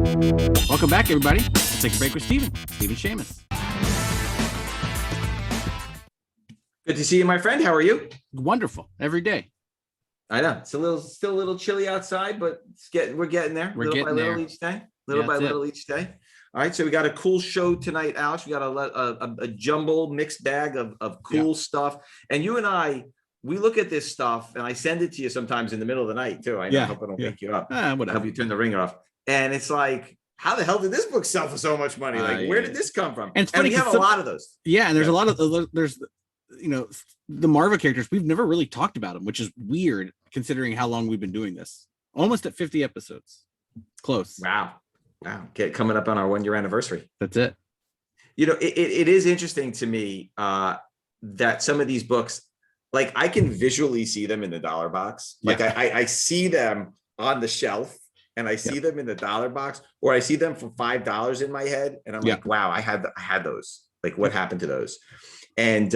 Welcome back, everybody. Let's take a break with Stephen Shamus. Good to see you, my friend. How are you? Wonderful. Every day. I know it's still a little chilly outside, but we're getting there. Little by little each day. Little by little each day. All right, so we got a cool show tonight, Alex. We got a jumble mixed bag of cool stuff, and you and I. We look at this stuff, and I send it to you sometimes in the middle of the night too. I know, I hope I don't wake you up. I hope you turn the ringer off. And it's like, how the hell did this book sell for so much money? Like, where did this come from? And we have a lot of those. Yeah, and there's a lot of there's, the Marvel characters. We've never really talked about them, which is weird considering how long we've been doing this. Almost at 50 episodes. Close. Wow. Coming up on our 1 year anniversary. That's it. It is interesting to me that some of these books, like I can visually see them in the dollar box. Like I see them on the shelf and I see them in the dollar box, or I see them for $5 in my head. And I'm like, wow, I had those. Like what happened to those? And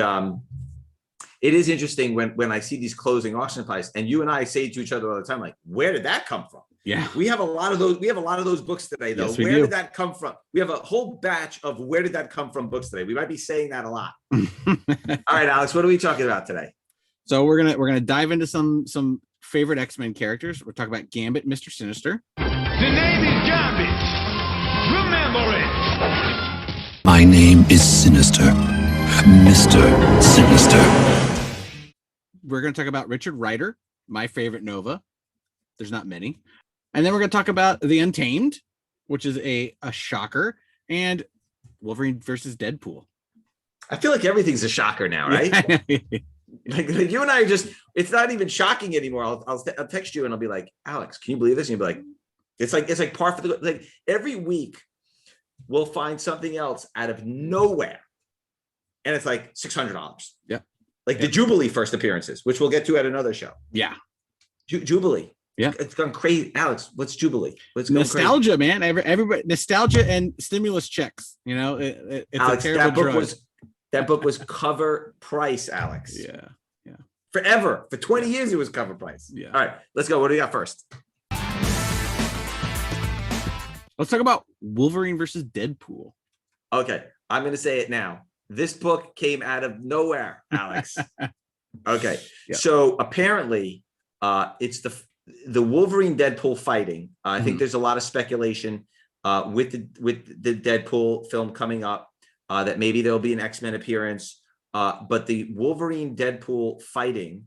it is interesting when I see these closing auction prices, and you and I say to each other all the time, like, where did that come from? Yeah. We have a lot of those. We have a lot of those books today, though. Yes, where did that come from? We have a whole batch of where did that come from books today. We might be saying that a lot. All right, Alex, what are we talking about today? So we're gonna dive into some favorite X-Men characters. We're talking about Gambit, Mr. Sinister. The name is Gambit. Remember it. My name is Sinister. Mr. Sinister. We're gonna talk about Richard Rider, my favorite Nova. There's not many. And then we're gonna talk about the Untamed, which is a shocker, and Wolverine versus Deadpool. I feel like everything's a shocker now, right? Like you and I are just, it's not even shocking anymore. I'll text you and I'll be like, Alex, can you believe this? And you'll be like, it's like par for the, like every week we'll find something else out of nowhere. And it's like $600. Yeah. Like the Jubilee first appearances, which we'll get to at another show. Yeah. Jubilee. Yeah. It's gone crazy. Alex, what's Jubilee? Let's go nostalgia, crazy. Man. Everybody, nostalgia and stimulus checks. It's Alex, a terrible drug. That book was cover price, Alex. Yeah. Forever. For 20 years, it was cover price. Yeah. All right, let's go. What do we got first? Let's talk about Wolverine versus Deadpool. Okay, I'm going to say it now. This book came out of nowhere, Alex. Okay, so apparently it's the Wolverine Deadpool fighting. I think there's a lot of speculation with the Deadpool film coming up. That maybe there'll be an X-Men appearance, but the Wolverine Deadpool fighting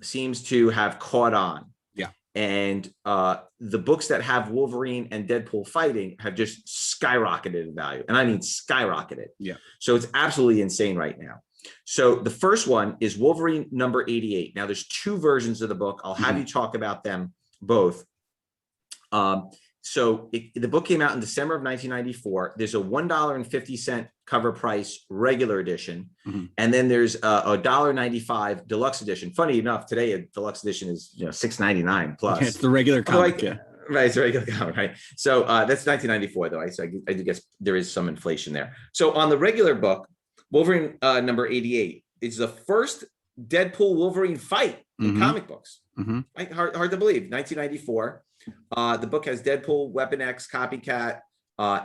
seems to have caught on. Yeah. And the books that have Wolverine and Deadpool fighting have just skyrocketed in value. And I mean skyrocketed. Yeah. So it's absolutely insane right now. So the first one is Wolverine number 88. Now there's two versions of the book. I'll have you talk about them both. So the book came out in December of 1994. There's a $1.50 cover price regular edition. And then there's a $1.95 deluxe edition. Funny enough, today a deluxe edition is $6.99 plus. It's the regular comic. Right, it's a regular comic, right? So that's 1994 though. I guess there is some inflation there. So on the regular book, Wolverine number 88 is the first Deadpool Wolverine fight in comic books. Right? Hard to believe. 1994. The book has Deadpool, Weapon X, Copycat.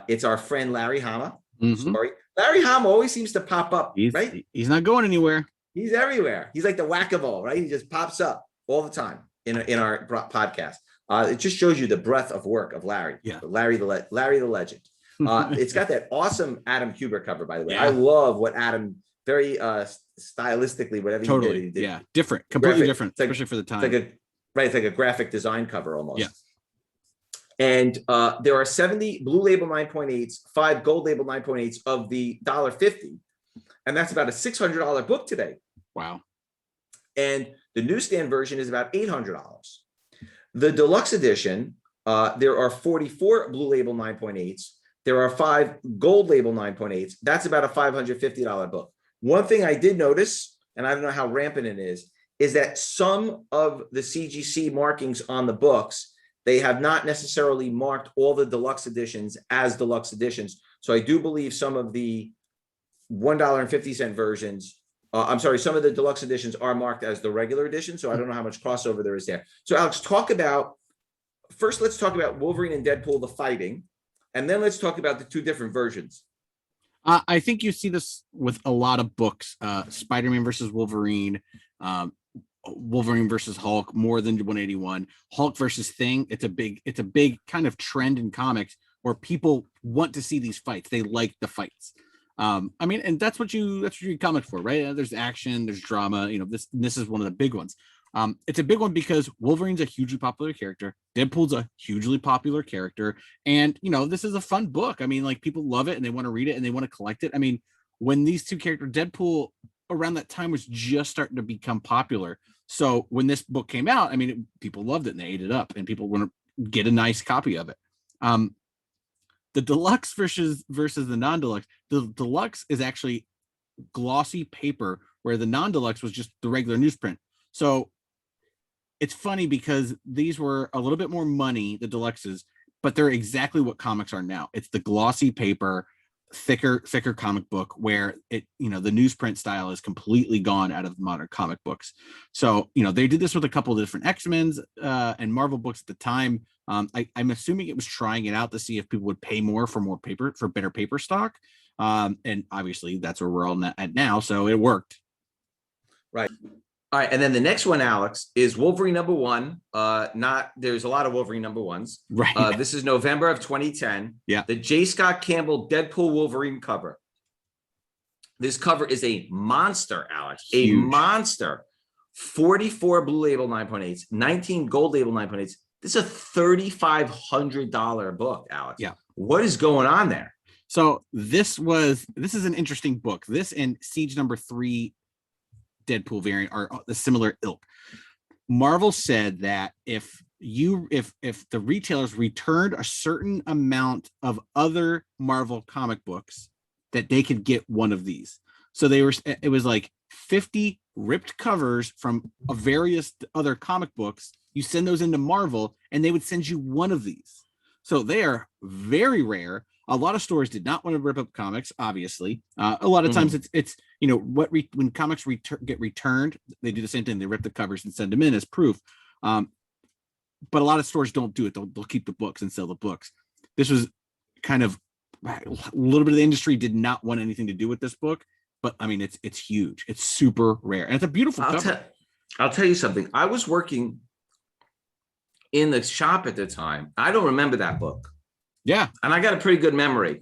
It's our friend Larry Hama story. Larry Hama always seems to pop up, right? He's not going anywhere. He's everywhere. He's like the whack-a-mole, right? He just pops up all the time in our podcast. It just shows you the breadth of work of Larry. Yeah, Larry the legend. It's got that awesome Adam Kubert cover, by the way. I love what Adam very stylistically, whatever he did. Yeah, different, completely different, especially for the time. It's like a graphic design cover almost. Yeah. And there are 70 blue label 9.8s, 5 gold label 9.8s of the $1.50. And that's about a $600 book today. Wow. And the newsstand version is about $800. The deluxe edition, there are 44 blue label 9.8s. There are 5 gold label 9.8s. That's about a $550 book. One thing I did notice, and I don't know how rampant it is that some of the CGC markings on the books, they have not necessarily marked all the deluxe editions as deluxe editions. So I do believe some of the $1.50 versions, some of the deluxe editions are marked as the regular edition. So I don't know how much crossover there is there. So Alex, let's talk about Wolverine and Deadpool, the fighting. And then let's talk about the two different versions. I think you see this with a lot of books. Spider-Man versus Wolverine, Wolverine versus Hulk, more than 181. Hulk versus Thing. It's a big kind of trend in comics where people want to see these fights. They like the fights. I mean, and that's what you read comics for, right? There's action, there's drama. You know, this is one of the big ones. It's a big one because Wolverine's a hugely popular character. Deadpool's a hugely popular character. And, you know, this is a fun book. I mean, like, people love it and they want to read it and they want to collect it. I mean, when these two characters, Deadpool around that time was just starting to become popular. So when this book came out, I mean, people loved it and they ate it up and people want to get a nice copy of it. The deluxe versus the non-deluxe. The deluxe is actually glossy paper where the non-deluxe was just the regular newsprint. So it's funny because these were a little bit more money, the deluxes, but they're exactly what comics are now. It's the glossy paper, thicker comic book where it, you know, the newsprint style is completely gone out of modern comic books. So, you know, they did this with a couple of different X-Men's and Marvel books at the time. I'm assuming it was trying it out to see if people would pay more for better paper stock. And obviously that's where we're all at now. So it worked. Right. All right, and then the next one, Alex, is Wolverine #1. There's a lot of Wolverine #1s. Right. This is November of 2010. Yeah. The J. Scott Campbell Deadpool Wolverine cover. This cover is a monster, Alex. Huge. A monster. 44 Blue Label 9.8s, 19 Gold Label 9.8s. This is a $3,500 book, Alex. Yeah. What is going on there? So this is an interesting book. This and Siege #3 Deadpool variant are the similar ilk. Marvel said that if the retailers returned a certain amount of other Marvel comic books, that they could get one of these. So it was like 50 ripped covers from various other comic books. You send those into Marvel and they would send you one of these. So they are very rare. A lot of stores did not want to rip up comics, obviously. A lot of times it's you know, when comics get returned, they do the same thing. They rip the covers and send them in as proof. But a lot of stores don't do it. They'll keep the books and sell the books. This was kind of a little bit of the industry did not want anything to do with this book. But I mean, it's huge. It's super rare. And it's a beautiful cover. I'll tell you something. I was working in the shop at the time. I don't remember that book. Yeah. And I got a pretty good memory.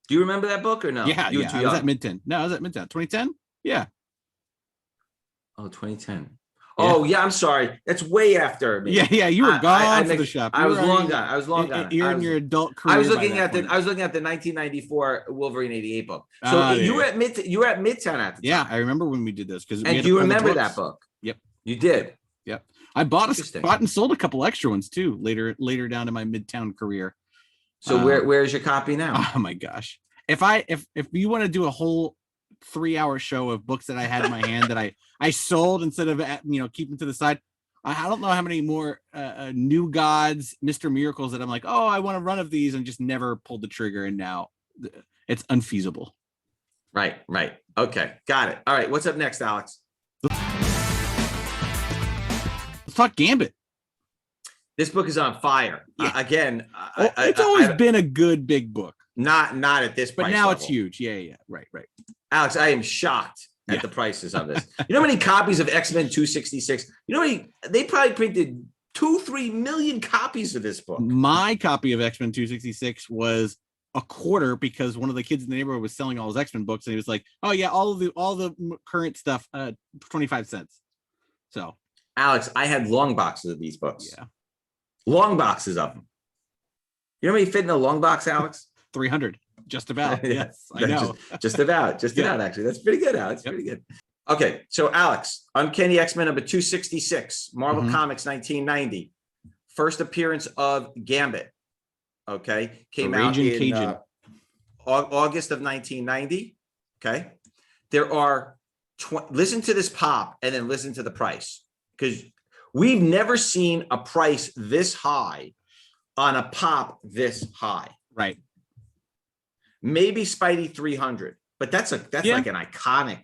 Do you remember that book or no? Yeah. You were too young. I was at Midtown. No, I was at Midtown. 2010? Yeah. Oh, 2010. Yeah. Oh, yeah. I'm sorry. That's way after me. Yeah. You were gone for the shop. I was long gone. You're in your adult career. I was looking at the 1994 Wolverine 88 book. So you were at Midtown at the time. Yeah, I remember when we did this because. And do you remember that book? Yep. You did. Yep. I bought and sold a couple extra ones too later down in my Midtown career. So where's your copy now? Oh my gosh. If you want to do a whole 3-hour show of books that I had in my hand that I sold instead of, you know, keeping to the side, I don't know how many more New Gods, Mr. Miracles that I'm like, oh, I want a run of these and just never pulled the trigger. And now it's unfeasible. Right. Okay. Got it. All right. What's up next, Alex? Let's talk Gambit. This book is on fire. Yeah. Again, it's always been a good big book. Not at this price. But now level. it's huge. Yeah. Right. Alex, I am shocked at the prices of this. You know how many copies of XMen 266? You know they probably printed 2-3 million copies of this book. My copy of X-Men 266 was a quarter because one of the kids in the neighborhood was selling all his X-Men books and he was like, oh yeah, all the current stuff, 25 cents. So Alex, I had long boxes of these books. Yeah. Long boxes of them. You know how many fit in a long box, Alex? 300. Just about. Yes, I know. Just about, actually. That's pretty good, Alex. Pretty good. Okay, so Alex, Uncanny X-Men number 266, Marvel Comics 1990. First appearance of Gambit. Okay, came out in August of 1990. Okay, there are listen to this pop and then listen to the price, because we've never seen a price this high on a pop this high. Right. Maybe Spidey 300, but that's like an iconic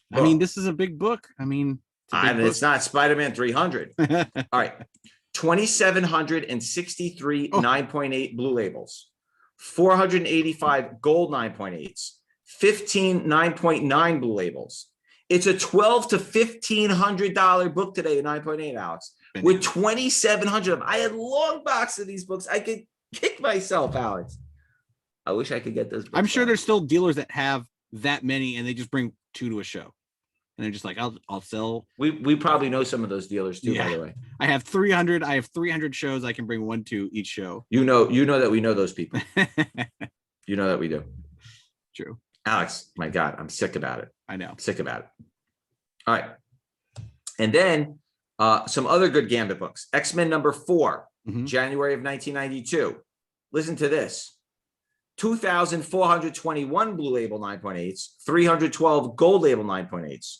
book. I mean, this is a big book. I mean, it's not Spider-Man 300. All right. 2,763 Oh. 9.8 blue labels, 485 gold 9.8s, 15 9.9 blue labels. It's a $1,200 to $1,500 book today, 9.8, Alex, with 2,700 of them. I had long boxes of these books. I could kick myself, Alex. I wish I could get those books. I'm sure there's still dealers that have that many and they just bring 2 to a show. And they're just like, I'll sell. We probably know some of those dealers too, by the way. I have 300 shows. I can bring 1 to each show. You know that we know those people. You know that we do. True. Alex, my God, I'm sick about it. I know. I'm sick about it. All right. And then some other good Gambit books. X-Men number 4, January of 1992. Listen to this. 2,421 blue label 9.8s, 312 gold label 9.8s.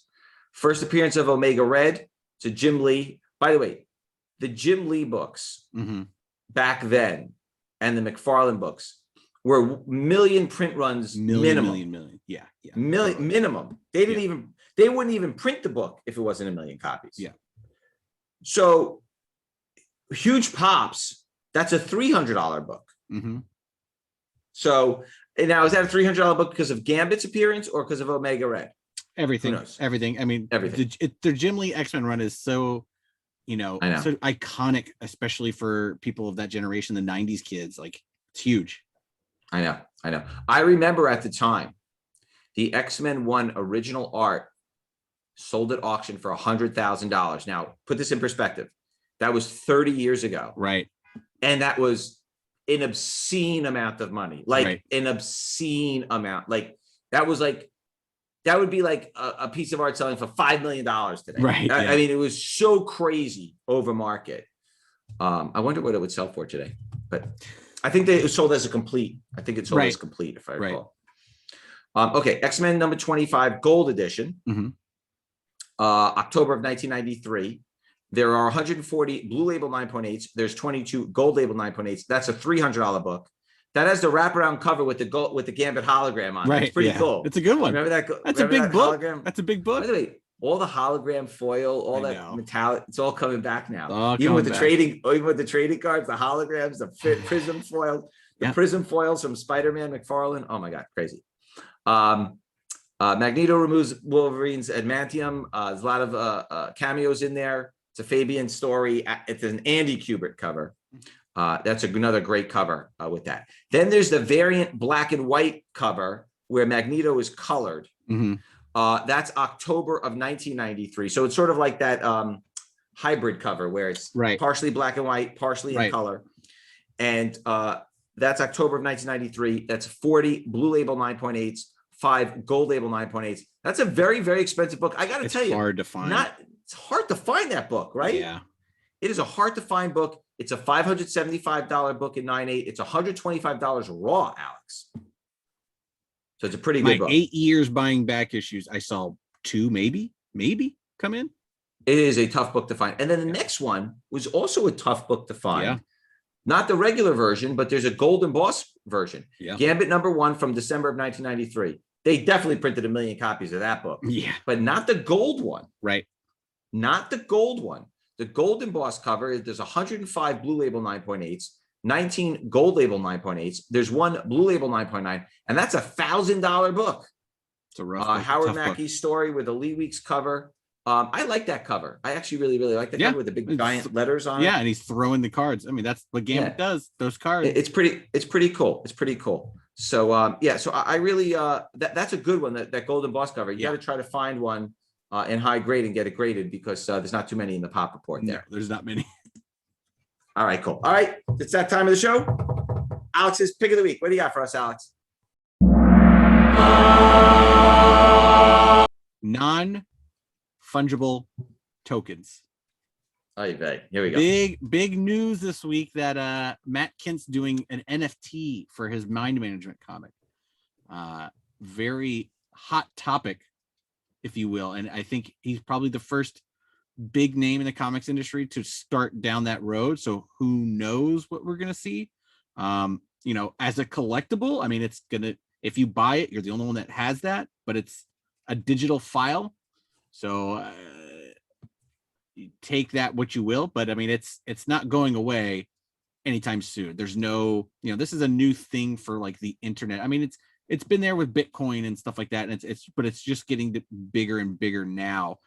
First appearance of Omega Red to Jim Lee. By the way, the Jim Lee books back then and the McFarlane books were million print runs minimum. Yeah. Minimum. They wouldn't even print the book if it wasn't a million copies. Yeah. So huge pops. That's a $300 book. So now, is that a $300 book because of Gambit's appearance or because of Omega Red? Everything. I mean, everything. The Jim Lee X-Men run is so, so iconic, especially for people of that generation, the 90s kids. Like, it's huge. I know. I remember at the time, the X-Men 1 original art sold at auction for $100,000. Now, put this in perspective. That was 30 years ago. Right. And that was an obscene amount of money, an obscene amount. That would be like a piece of art selling for $5 million today. Right. I mean, it was so crazy over market. I wonder what it would sell for today, but I think it was sold as a complete. I think it's sold as complete, if I recall. Okay. X-Men number 25 gold edition, October of 1993. There are 140 blue label 9.8s. There's 22 gold label 9.8s. That's a $300 book. That has the wraparound cover with the Gambit hologram on it. It's pretty cool. It's a good one. Remember that? That's a big book. Hologram? That's a big book. By the way, all the hologram foil, all that metallic, it's all coming back now. Even with the trading cards, the holograms, the prism foil, prism foils from Spider-Man, McFarlane. Oh my God, crazy. Magneto removes Wolverine's adamantium. There's a lot of cameos in there. It's a Fabian story. It's an Andy Kubert cover. That's another great cover with that. Then there's the variant black and white cover where Magneto is colored. That's October of 1993. So it's sort of like that hybrid cover where it's partially black and white, partially in color. And that's October of 1993. That's 40 blue label 9.8s, 5 gold label 9.8s. That's a very, very expensive book. I got to tell you, hard to find. It's hard to find that book, right? Yeah. It is a hard to find book. It's a $575 book in 9.8. It's $125 raw, Alex. So it's a pretty good book. 8 years buying back issues. I saw 2, maybe come in. It is a tough book to find. And then the next one was also a tough book to find. Yeah. Not the regular version, but there's a Golden Boss version. Yeah. Gambit number 1 from December of 1993. They definitely printed 1 million copies of that book. Yeah. But not the gold one. Right. Not the gold one. The Golden Boss cover, there's 105 blue label 9.8s, 19 gold label 9.8s. There's 1 blue label 9.9, and that's a $1,000 book. It's a rough Howard Mackey's story with a Lee Weeks cover. I like that cover. I actually really, really like that cover with the big giant letters on it. Yeah, and he's throwing the cards. I mean, that's what Gambit does. Those cards. It's pretty cool. It's pretty cool. So so I really that's a good one. That Golden Boss cover. You got to try to find one in high grade and get it graded because there's not too many in the pop report there. No, there's not many. All right, cool. All right, it's that time of the show. Alex's pick of the week. What do you got for us, Alex? Non-fungible tokens. Oh, you bet. Here we go. Big news this week that Matt Kindt's doing an NFT for his mind management comic. Very hot topic, if you will. And I think he's probably the first big name in the comics industry to start down that road. So who knows what we're going to see? As a collectible, I mean, it's going to, if you buy it, you're the only one that has that, but it's a digital file. So take that what you will, but I mean, it's not going away anytime soon. There's no, this is a new thing for like the internet. I mean, it's been there with Bitcoin and stuff like that, and but it's just getting bigger and bigger now,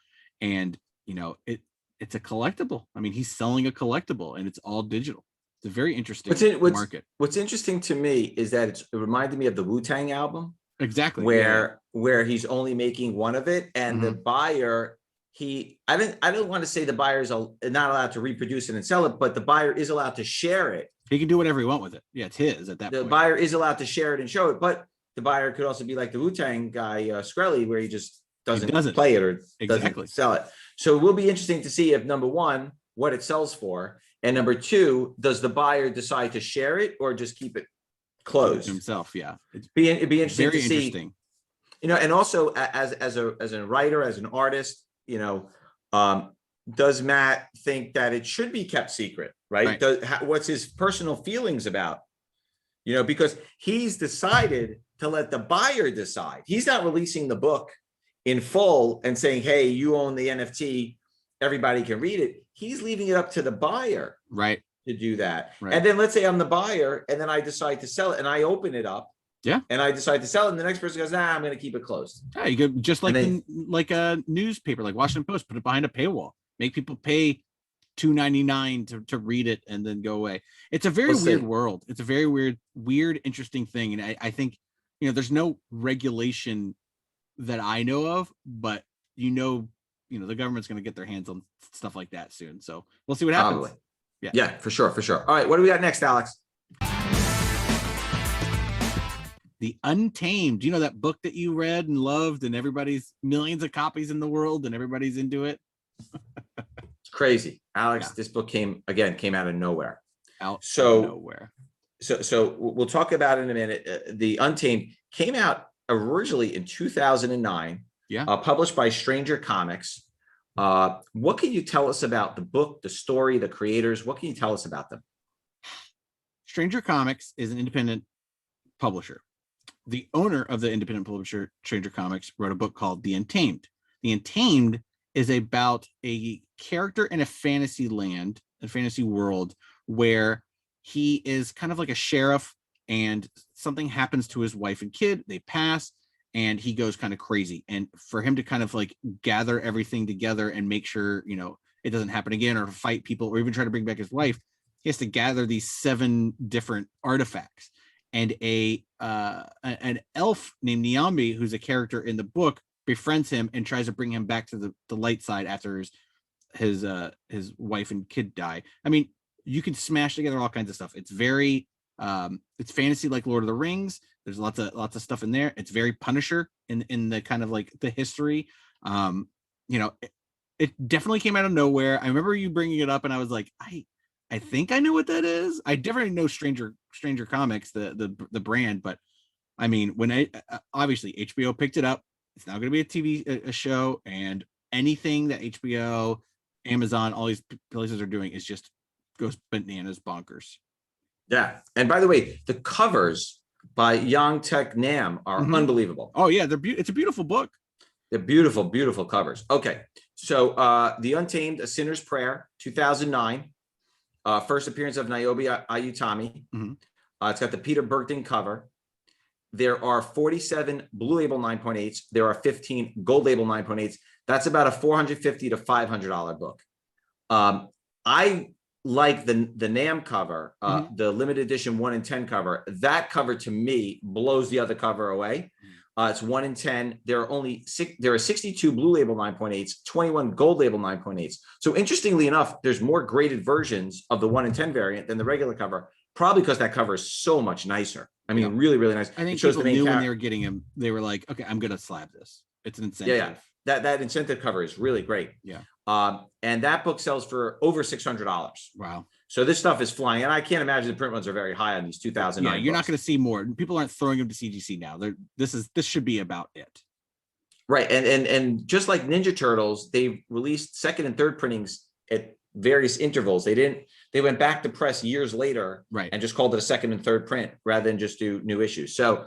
and it's a collectible. I mean, he's selling a collectible, and it's all digital. It's a very interesting market. What's interesting to me is that it reminded me of the Wu-Tang album. Exactly. Where he's only making one of it, and the buyer, I don't want to say the buyer is not allowed to reproduce it and sell it, but the buyer is allowed to share it. He can do whatever he wants with it. Yeah, it's his at that point. The buyer is allowed to share it and show it, but the buyer could also be like the Wu-Tang guy, Skrelly, where he just doesn't play it or doesn't sell it. So it will be interesting to see if, number one, what it sells for, and number two, does the buyer decide to share it or just keep it closed himself? Yeah, it'd be interesting to see. And also as a writer, as an artist, does Matt think that it should be kept secret? Right? What's his personal feelings about? Because he's decided to let the buyer decide. He's not releasing the book in full and saying, "Hey, you own the NFT. Everybody can read it." He's leaving it up to the buyer, right, to do that. Right. And then let's say I'm the buyer, and then I decide to sell it, and I open it up. Yeah. And I decide to sell it, and the next person goes, "Nah, I'm going to keep it closed." Yeah, you could just like like a newspaper, like Washington Post, put it behind a paywall, make people pay $2.99 to read it, and then go away. It's a very weird world. It's a very weird, interesting thing, and I think there's no regulation that I know of, but the government's going to get their hands on stuff like that soon. So we'll see what happens. Probably. Yeah, for sure. All right, what do we got next, Alex? The Untamed. Do you know that book that you read and loved, and everybody's millions of copies in the world, and everybody's into it? It's crazy, Alex. Yeah. This book came out of nowhere. Nowhere. So we'll talk about it in a minute. The Untamed came out originally in 2009. Yeah. Published by Stranger Comics. What can you tell us about the book, the story, the creators? What can you tell us about them? Stranger Comics is an independent publisher. The owner of the independent publisher, Stranger Comics, wrote a book called The Untamed. The Untamed is about a character in a fantasy land, a fantasy world, where he is kind of like a sheriff, and something happens to his wife and kid. They pass, and he goes kind of crazy. And for him to kind of like gather everything together and make sure, it doesn't happen again, or fight people, or even try to bring back his wife, he has to gather these 7 different artifacts. And an elf named Niambi, who's a character in the book, befriends him and tries to bring him back to the light side after his wife and kid die. I mean, you can smash together all kinds of stuff. It's very it's fantasy like Lord of the Rings. There's lots of stuff in there. It's very Punisher in the kind of like the history. It definitely came out of nowhere. I remember you bringing it up, and I was like, I think I know what that is. I definitely know Stranger Comics, the brand, but I mean, when obviously HBO picked it up, it's now going to be a TV show, and anything that HBO, Amazon, all these places are doing is just goes bananas, bonkers. Yeah, and by the way, the covers by Yang Tech Nam are unbelievable. Oh yeah, it's a beautiful book. They're beautiful, beautiful covers. Okay, so The Untamed, A Sinner's Prayer, 2009. First appearance of Niobe Ayutami. It's got the Peter Bergton cover. There are 47 Blue Label 9.8s. There are 15 Gold Label 9.8s. That's about a $450 to $500 book. I like the NAM cover, the limited edition 1 in 10 cover. That cover to me blows the other cover away. It's 1 in 10. There are 62 Blue Label 9.8s, 21 Gold Label 9.8s. So interestingly enough, there's more graded versions of the 1 in 10 variant than the regular cover, probably because that cover is so much nicer. I mean, really, really nice. I think people knew when they were getting him, they were like, okay, I'm going to slab this. It's an incentive. Yeah. That incentive cover is really great. Yeah. And that book sells for over $600. Wow. So this stuff is flying, and I can't imagine the print runs are very high on these 2009. Yeah, you're not going to see more. People aren't throwing them to CGC now. This should be about it. Right, and just like Ninja Turtles, they released second and third printings at various intervals. They went back to press years later, right, and just called it a second and third print rather than just do new issues. So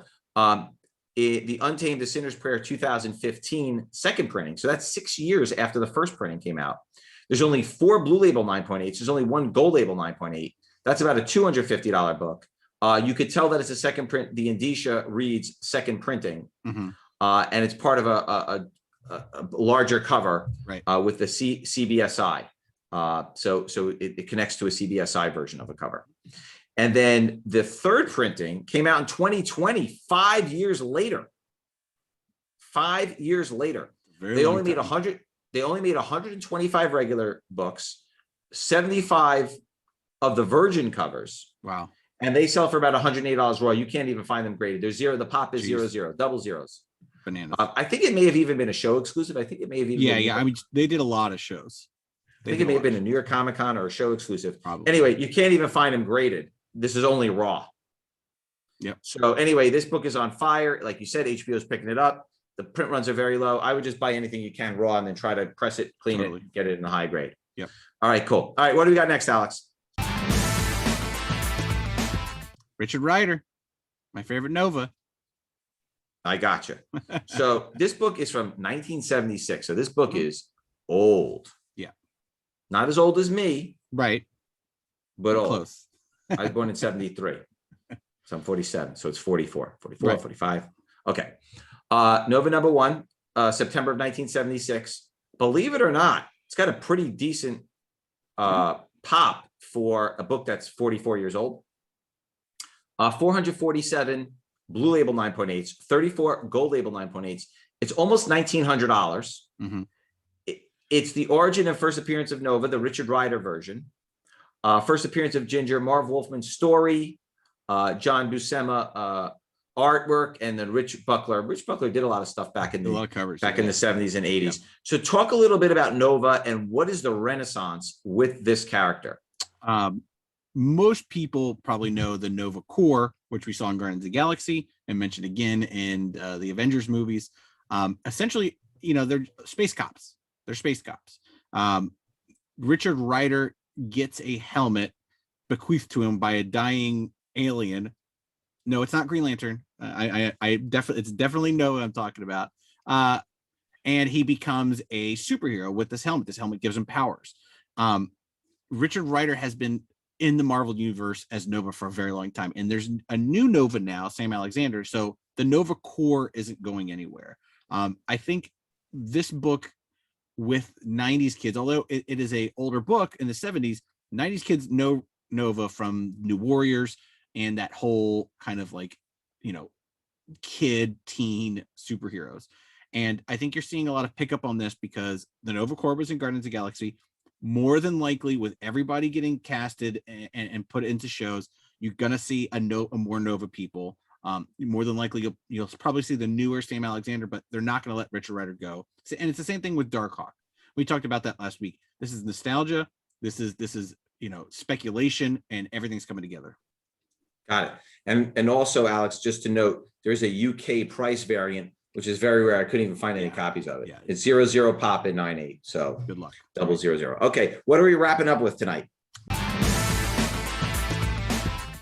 the Untamed, The Sinner's Prayer 2015 second printing. So that's 6 years after the first printing came out. There's only 4 blue label 9.8s. There's only 1 gold label 9.8. That's about a $250 book. You could tell that it's a second print. The indicia reads second printing, and it's part of a larger cover, right, with the CBSI. So it connects to a CBSI version of a cover. And then the third printing came out in 2020, 5 years later. 5 years later. They only made 100. They only made 125 regular books, 75 of the Virgin covers. Wow. And they sell for about $108 raw. You can't even find them graded. They're zero. The pop is Jeez. 00, double zeros. Bananas. I think it may have even been a show exclusive. I think it may have even been, I mean, they did a lot of shows. I think it may have been a New York Comic Con or a show exclusive. Probably. Anyway, you can't even find them graded. This is only raw. Yep. So anyway, this book is on fire. Like you said, HBO is picking it up. The print runs are very low. I would just buy anything you can raw and then try to press it, clean it, get it in the high grade. Yep. All right, cool. All right, what do we got next, Alex? Richard Rider, my favorite Nova. I got you. So this book is from 1976. So this book is old. Yeah. Not as old as me, Right. but old. Close. I was born in 73. So I'm 47. So it's 44, 44, Right. 45. Okay. Nova number 1, September of 1976. Believe it or not, it's got a pretty decent pop for a book that's 44 years old. 447 blue label 9.8s, 34 gold label 9.8s. It's almost $1,900. It's the origin and first appearance of Nova, the Richard Rider version. First appearance of Ginger, Marv Wolfman's story, John Buscema artwork, and then Rich Buckler. Rich Buckler did a lot of stuff back in the a lot of covers in the 70s and 80s. So talk a little bit about Nova and what is the renaissance with this character? Most people probably know the Nova Corps, which we saw in Guardians of the Galaxy and mentioned again in the Avengers movies. Essentially, they're space cops. They're space cops. Richard Rider gets a helmet bequeathed to him by a dying alien. No, it's not Green Lantern. It's definitely Nova I'm talking about. And he becomes a superhero with this helmet. This helmet gives him powers. Richard Rider has been in the Marvel universe as Nova for a very long time. And there's a new Nova now, Sam Alexander. So the Nova Corps isn't going anywhere. I think this book with 90s kids, although it is a older book in the 70s, 90s kids know Nova from New Warriors and that whole kind of kid teen superheroes. And I think you're seeing a lot of pickup on this because the Nova Corps was in Guardians of the Galaxy. More than likely, with everybody getting casted and put into shows, you're gonna see a more Nova people. More than likely, you'll probably see the newer Sam Alexander, but they're not gonna let Richard Rider go. And it's the same thing with Darkhawk. We talked about that last week. This is nostalgia. This is speculation, and everything's coming together. Got it. And also, Alex, just to note, there's a UK price variant, which is very rare. I couldn't even find any copies of it. Yeah. It's 00 pop at 9.8. So Good luck. double 00. Okay. What are we wrapping up with tonight?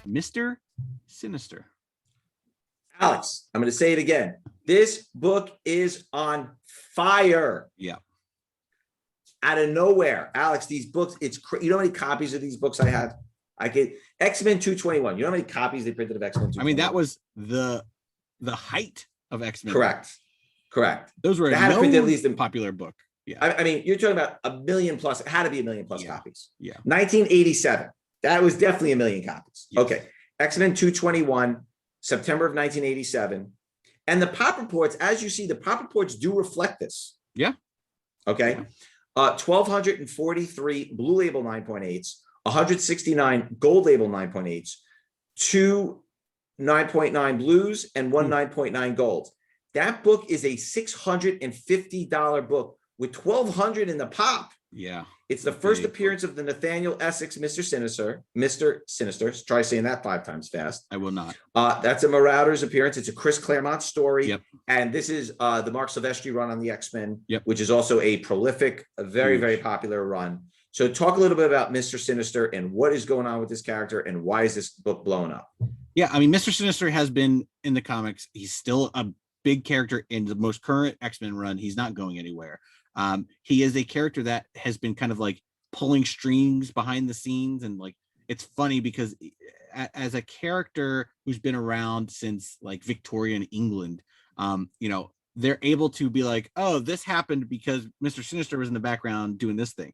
Mr. Sinister. Alex, I'm going to say it again. This book is on fire. Yeah. Out of nowhere. Alex, these books, you know how many copies of these books I have? I get X-Men 221. You know how many copies they printed of X-Men 221? I mean, that was the height of X-Men. Correct. Those were at least a popular book. Yeah. I mean, you're talking about a million plus. It had to be a million plus copies. Yeah. 1987. That was definitely a million copies. Yes. Okay. X-Men 221, September of 1987. And the pop reports, as you see, the pop reports do reflect this. Yeah. Okay. Yeah. 1,243 blue label 9.8s, 169 gold label 9.8s, 2 9.9 blues, and 1 9.9 gold. That book is a $650 book with 1,200 in the pop. Yeah. It's the first appearance of the Nathaniel Essex Mr. Sinister. Try saying that 5 times fast. I will not. That's a Marauders appearance. It's a Chris Claremont story. Yep. And this is the Mark Silvestri run on the X-Men, Yep. which is also a prolific, a very, very popular run. So talk a little bit about Mr. Sinister and what is going on with this character and why is this book blowing up? Yeah, I mean, Mr. Sinister has been in the comics. He's still a big character in the most current X-Men run. He's not going anywhere. He is a character that has been kind of like pulling strings behind the scenes, and like it's funny because as a character who's been around since like Victorian England, you know, they're able to be like, oh, this happened because Mr. Sinister was in the background doing this thing.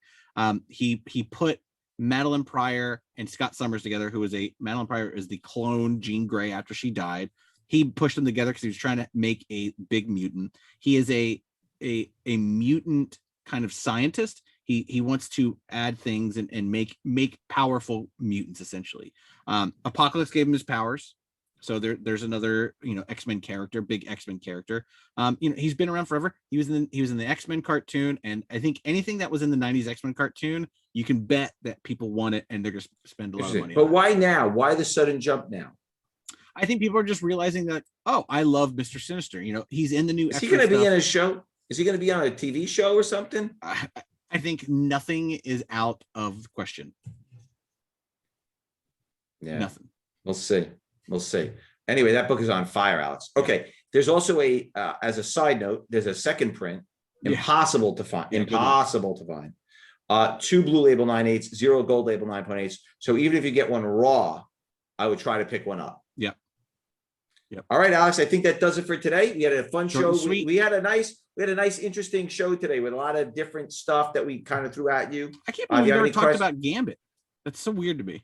He put Madeline Pryor and Scott Summers together, who was Madeline Pryor is the clone Jean Grey after she died. He pushed them together because he was trying to make a big mutant. He is a mutant kind of scientist. He wants to add things and make powerful mutants essentially. Apocalypse gave him his powers. So there's another, you know, X-Men character, big X-Men character. You know, he's been around forever. He was in the X-Men cartoon, and I think anything that was in the 90s X-Men cartoon, you can bet that people want it and they're going to spend a lot of money. But why now? Why the sudden jump now? I think people are just realizing that, oh, I love Mr. Sinister. You know, he's in the new. Is he going to be in a show? Is he going to be on a TV show or something? I think nothing is out of question. Yeah, nothing. We'll see. We'll see. Anyway, that book is on fire, Alex. Okay. There's also as a side note, there's a second print. Impossible to find. Impossible to find. 2 blue label 9/8, 0 gold label 9.8. So even if you get one raw, I would try to pick one up. Yep. Yep. All right, Alex. I think that does it for today. We had a fun show. Sweet. We had a nice, interesting show today with a lot of different stuff that we kind of threw at you. I can't believe we never talked about Gambit. That's so weird to me.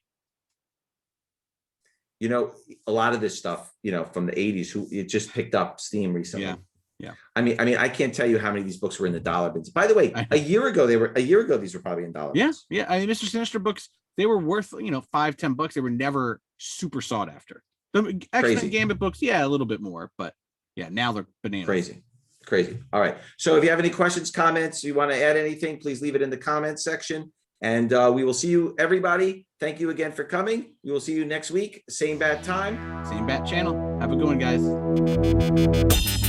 You know, a lot of this stuff, you know, from the 80s, it just picked up steam recently. Yeah. I mean, I can't tell you how many of these books were in the dollar bins. By the way, a year ago, these were probably in dollar bins. Yeah. I mean, Mr. Sinister books, they were worth, you know, $5-10. They were never super sought after. The X-Men Gambit books, yeah, a little bit more, but yeah, now they're bananas. Crazy. All right. So if you have any questions, comments, you want to add anything, please leave it in the comments section. And we will see you, everybody. Thank you again for coming. We will see you next week. Same bat time. Same bat channel. Have a good one, guys.